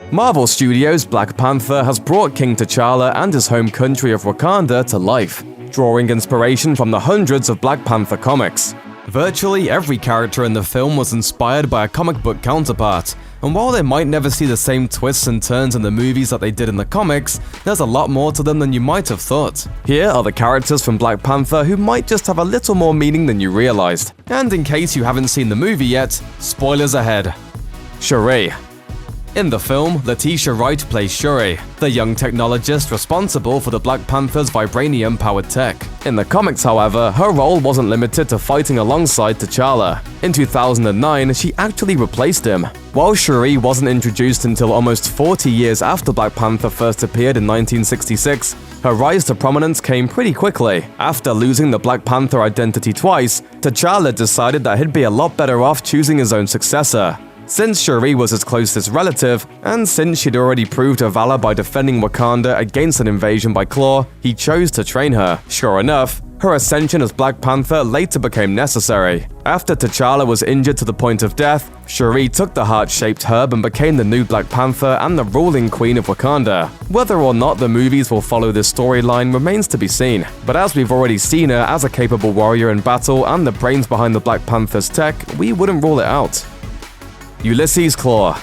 Marvel Studios' Black Panther has brought King T'Challa and his home country of Wakanda to life, drawing inspiration from the hundreds of Black Panther comics. Virtually every character in the film was inspired by a comic book counterpart, and while they might never see the same twists and turns in the movies that they did in the comics, there's a lot more to them than you might have thought. Here are the characters from Black Panther who might just have a little more meaning than you realized. And in case you haven't seen the movie yet, spoilers ahead. Shuri. In the film, Letitia Wright plays Shuri, the young technologist responsible for the Black Panther's vibranium-powered tech. In the comics, however, her role wasn't limited to fighting alongside T'Challa. In 2009, she actually replaced him. While Shuri wasn't introduced until almost 40 years after Black Panther first appeared in 1966, her rise to prominence came pretty quickly. After losing the Black Panther identity twice, T'Challa decided that he'd be a lot better off choosing his own successor. Since Shuri was his closest relative, and since she'd already proved her valor by defending Wakanda against an invasion by Klaue, he chose to train her. Sure enough, her ascension as Black Panther later became necessary. After T'Challa was injured to the point of death, Shuri took the heart-shaped herb and became the new Black Panther and the ruling queen of Wakanda. Whether or not the movies will follow this storyline remains to be seen, but as we've already seen her as a capable warrior in battle and the brains behind the Black Panther's tech, we wouldn't rule it out. Ulysses Klaue.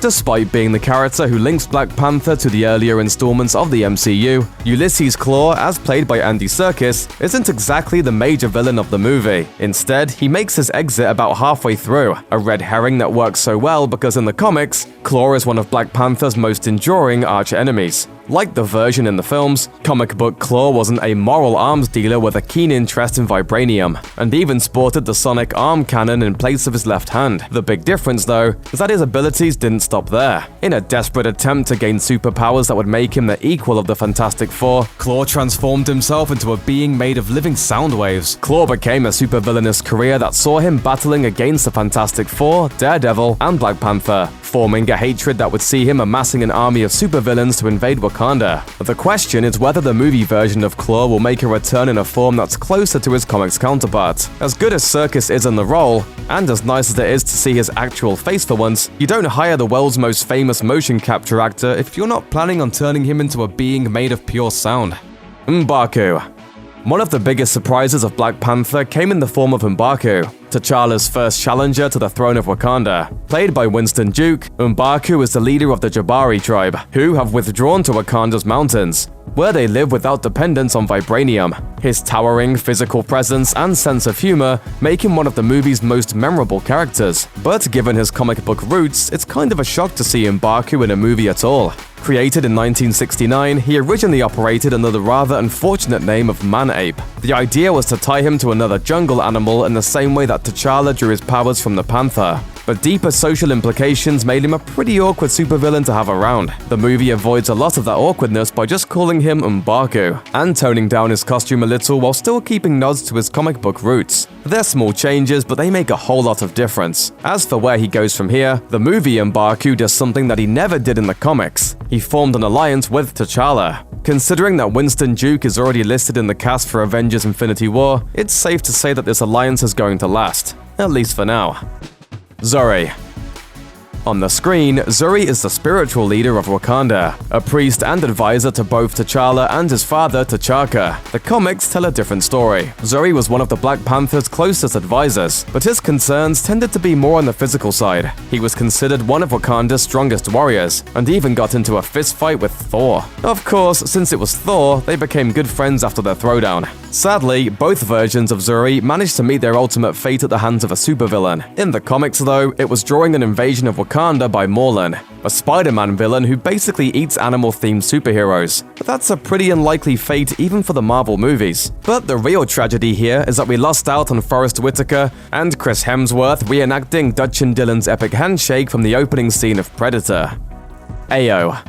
Despite being the character who links Black Panther to the earlier installments of the MCU, Ulysses Klaue, as played by Andy Serkis, isn't exactly the major villain of the movie. Instead, he makes his exit about halfway through, a red herring that works so well because in the comics, Klaue is one of Black Panther's most enduring arch-enemies. Like the version in the films, comic book Klaue wasn't a moral arms dealer with a keen interest in vibranium, and even sported the sonic arm cannon in place of his left hand. The big difference, though, is that his abilities didn't stop there. In a desperate attempt to gain superpowers that would make him the equal of the Fantastic Four, Klaue transformed himself into a being made of living sound waves. Klaue became a supervillainous career that saw him battling against the Fantastic Four, Daredevil, and Black Panther, forming a hatred that would see him amassing an army of supervillains to invade Wakanda. The question is whether the movie version of Klaue will make a return in a form that's closer to his comics counterpart. As good as Serkis is in the role, and as nice as it is to see his actual face for once, you don't hire the world's most famous motion capture actor if you're not planning on turning him into a being made of pure sound. M'Baku. One of the biggest surprises of Black Panther came in the form of M'Baku, T'Challa's first challenger to the throne of Wakanda. Played by Winston Duke, M'Baku is the leader of the Jabari tribe, who have withdrawn to Wakanda's mountains, where they live without dependence on vibranium. His towering physical presence and sense of humor make him one of the movie's most memorable characters. But given his comic book roots, it's kind of a shock to see M'Baku in a movie at all. Created in 1969, he originally operated under the rather unfortunate name of Man-Ape. The idea was to tie him to another jungle animal in the same way that T'Challa drew his powers from the panther. But deeper social implications made him a pretty awkward supervillain to have around. The movie avoids a lot of that awkwardness by just calling him M'Baku, and toning down his costume a little while still keeping nods to his comic book roots. They're small changes, but they make a whole lot of difference. As for where he goes from here, the movie M'Baku does something that he never did in the comics. He formed an alliance with T'Challa. Considering that Winston Duke is already listed in the cast for Avengers Infinity War, it's safe to say that this alliance is going to last, at least for now. Zuri. On the screen, Zuri is the spiritual leader of Wakanda, a priest and advisor to both T'Challa and his father, T'Chaka. The comics tell a different story. Zuri was one of the Black Panther's closest advisors, but his concerns tended to be more on the physical side. He was considered one of Wakanda's strongest warriors, and even got into a fistfight with Thor. Of course, since it was Thor, they became good friends after their throwdown. Sadly, both versions of Zuri managed to meet their ultimate fate at the hands of a supervillain. In the comics, though, it was during an invasion of Wakanda by Morlun, a Spider-Man villain who basically eats animal-themed superheroes. But that's a pretty unlikely fate even for the Marvel movies. But the real tragedy here is that we lost out on Forrest Whitaker and Chris Hemsworth reenacting Dutch and Dillon's epic handshake from the opening scene of Predator. Ayo.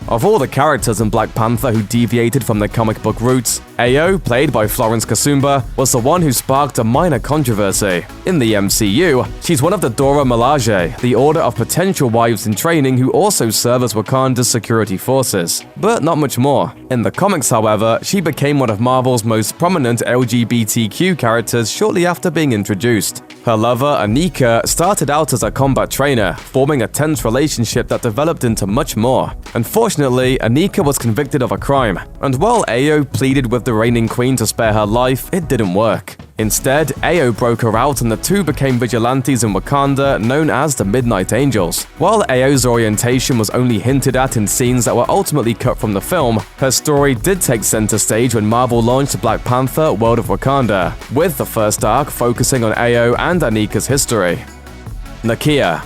Of all the characters in Black Panther who deviated from their comic book roots, Ayo, played by Florence Kasumba, was the one who sparked a minor controversy. In the MCU, she's one of the Dora Milaje, the order of potential wives in training who also serve as Wakanda's security forces. But not much more. In the comics, however, she became one of Marvel's most prominent LGBTQ characters shortly after being introduced. Her lover, Nakia, started out as a combat trainer, forming a tense relationship that developed into much more. Unfortunately, Nakia was convicted of a crime, and while Ayo pleaded with the reigning queen to spare her life, it didn't work. Instead, Ayo broke her out and the two became vigilantes in Wakanda known as the Midnight Angels. While Ayo's orientation was only hinted at in scenes that were ultimately cut from the film, her story did take center stage when Marvel launched Black Panther: World of Wakanda, with the first arc focusing on Ayo and Anika's history. Nakia.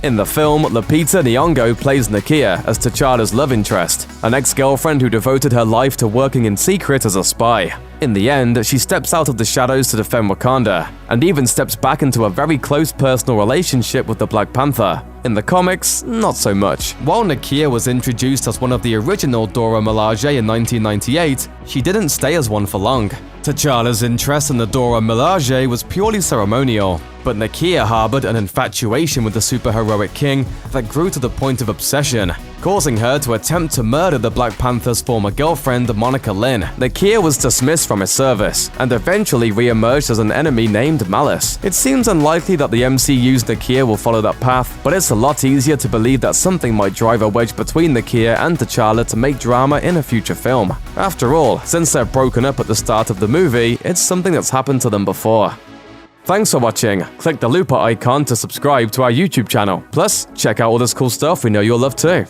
In the film, Lupita Nyong'o plays Nakia as T'Challa's love interest, an ex-girlfriend who devoted her life to working in secret as a spy. In the end, she steps out of the shadows to defend Wakanda, and even steps back into a very close personal relationship with the Black Panther. In the comics, not so much. While Nakia was introduced as one of the original Dora Milaje in 1998, she didn't stay as one for long. T'Challa's interest in the Dora Milaje was purely ceremonial, but Nakia harbored an infatuation with the superheroic king that grew to the point of obsession, causing her to attempt to murder the Black Panther's former girlfriend, Monica Lynn. Nakia was dismissed from his service, and eventually re-emerged as an enemy named Malice. It seems unlikely that the MCU's Nakia will follow that path, but it's a lot easier to believe that something might drive a wedge between Nakia and T'Challa to make drama in a future film. After all, since they're broken up at the start of the movie, it's something that's happened to them before. Thanks for watching. Click the looper icon to subscribe to our YouTube channel. Plus, check out all this cool stuff we know you'll love too.